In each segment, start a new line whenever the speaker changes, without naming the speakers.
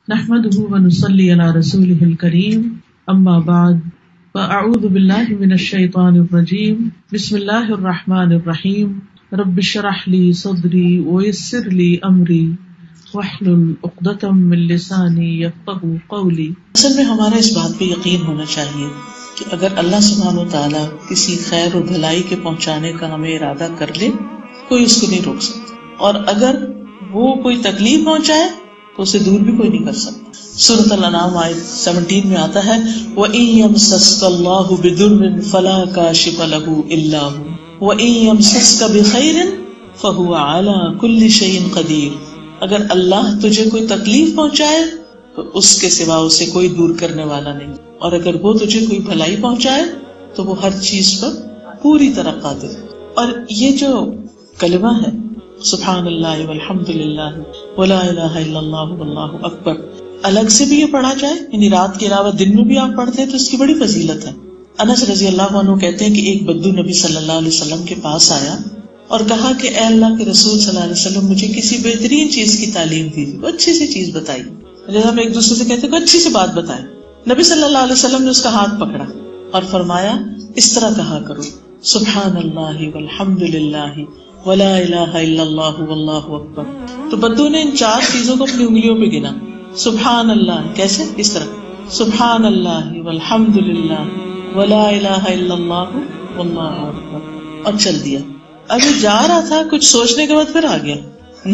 نحمده ونصلي على رسوله الكريم اما بعد فاعوذ بالله من الشيطان الرجيم بسم الله الرحمن الرحيم رب اشرح لي صدري ويسر لي امري واحلل عقدة من لساني يفقهوا قولي.
اصل میں ہمارا اس بات پہ یقین ہونا چاہیے کہ اگر اللہ سبحانہ و تعالیٰ کسی خیر و بھلائی کے پہنچانے کا ہمیں ارادہ کر لے کوئی اس کو نہیں روک سکتا، اور اگر وہ کوئی تکلیف پہنچائے تو اسے دور بھی کوئی نہیں کر سکتا. سورۃ الانعام آیت 17 میں آتا ہے وَإِن يَمْسَسْكَ اللَّهُ بِضُرٍّ فَلَا كَاشِفَ لَهُ إِلَّا هُوَ وَإِن يَمْسَسْكَ بِخَيْرٍ فَهُوَ عَلَى كُلِّ شَيْءٍ قَدِيرٌ. اگر اللہ تجھے کوئی تکلیف پہنچائے تو اس کے سوا اسے کوئی دور کرنے والا نہیں، اور اگر وہ تجھے کوئی بھلائی پہنچائے تو وہ ہر چیز پر پوری طرح قادر ہے. اور یہ جو کلمہ ہے سبحان اللہ والحمد للہ ولا الہ الا اللہ واللہ اکبر، الگ سے بھی یہ پڑھا جائے، یعنی رات کے علاوہ دن میں بھی آپ پڑھتے ہیں تو اس کی بڑی فضیلت ہے. انس رضی اللہ عنہ کہتے ہیں کہ ایک بدو نبی صلی اللہ علیہ وسلم کے پاس آیا اور کہا کہ اے اللہ کے رسول صلی اللہ علیہ وسلم مجھے کسی بہترین چیز کی تعلیم دیجیے، وہ اچھی سی چیز بتائی. جیسے ہم ایک دوسرے سے کہتے ہیں کہ اچھی سی بات بتائیں. نبی صلی اللہ علیہ وسلم نے اس کا ہاتھ پکڑا اور فرمایا اس طرح کہا کرو سبحان اللہ والحمد للہ ولا الہ الا اللہ واللہ اکبر. تو بدو نے ان 4 چیزوں کو اپنی انگلیوں پہ گنا. سبحان اللہ کیسے؟ اس طرح سبحان اللہ والحمد للہ ولا الہ الا اللہ واللہ اکبر، اور چل دیا. ابھی جا رہا تھا، کچھ سوچنے کے بعد پھر آ گیا.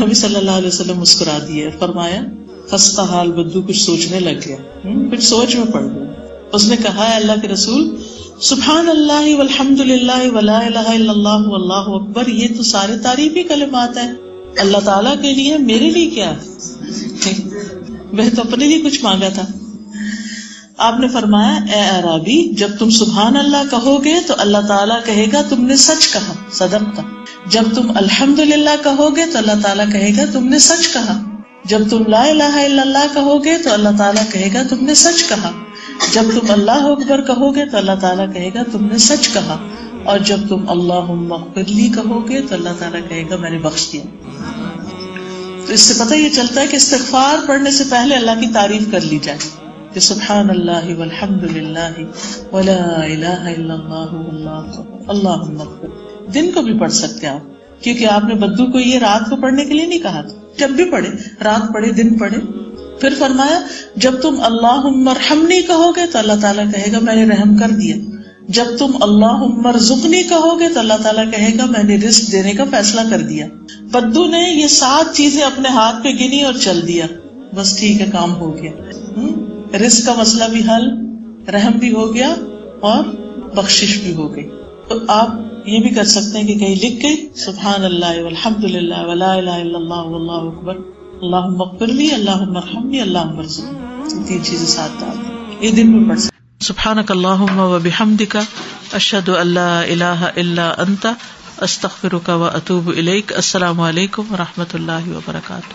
نبی صلی اللہ علیہ وسلم مسکرا دیے، فرمایا خستہ حال بدو کچھ سوچنے لگ گیا، کچھ سوچ میں پڑ گیا. اس نے کہا ہے اللہ کے رسول سبحان اللہ والحمد للہ ولا الہ الا اللہ واللہ اکبر، یہ تو سارے تعریفی کلمات ہیں اللہ تعالیٰ کے لیے، میرے لیے کیا؟ میں تو اپنے لیے کچھ مانگا تھا. آپ نے فرمایا اے اعرابی جب تم سبحان اللہ کہو گے تو اللہ تعالیٰ کہے گا تم نے سچ کہا، صدقت. جب تم الحمد للہ کہو گے تو اللہ تعالیٰ کہے گا تم نے سچ کہا. جب تم لا الہ الا اللہ کہو گے تو اللہ تعالیٰ کہے گا تم نے سچ کہا. جب تم اللہ اکبر کہو گے تو اللہ تعالیٰ کہے گا تم نے سچ کہا. اور جب تم اللہم اغفر لی کہو گے تو اللہ تعالیٰ کہے گا میں نے بخش دیا. تو اس سے پتہ یہ چلتا ہے کہ استغفار پڑھنے سے پہلے اللہ کی تعریف کر لی جائے کہ سبحان اللہ والحمد للہ ولا الہ الا اللہ واللہ اللہم اغفر. دن کو بھی پڑھ سکتے ہیں آپ، کیونکہ آپ نے بدو کو یہ رات کو پڑھنے کے لیے نہیں کہا تھا، جب بھی پڑھے، رات پڑھے دن پڑھے. پھر فرمایا جب تم اللہم ارحمنی کہو گے تو اللہ تعالیٰ کہے گا میں نے رحم کر دیا. جب تم اللہم ارزقنی کہو گے تو اللہ تعالیٰ کہے گا میں نے رزق دینے کا فیصلہ کر دیا. بدو نے یہ 7 چیزیں اپنے ہاتھ پہ گنی اور چل دیا، بس ٹھیک ہے کام ہو گیا. رزق کا مسئلہ بھی حل، رحم بھی ہو گیا اور بخشش بھی ہو گئی. تو آپ یہ بھی کر سکتے ہیں کہ کہیں لکھ کے سبحان اللہ والحمد للہ ولا الہ الا اللہ واللہ اکبر اللہم اغفر لی اللہم ارحمنی اللہم ارزقنی، 3 چیزیں ساتھ ڈال دیں، یہ دن میں پڑھ سکتے.
سبحانک اللہم وبحمدک اشہد ان لا الہ الا انت استغفرک واتوب الیک. السلام علیکم ورحمۃ اللہ وبرکاتہ.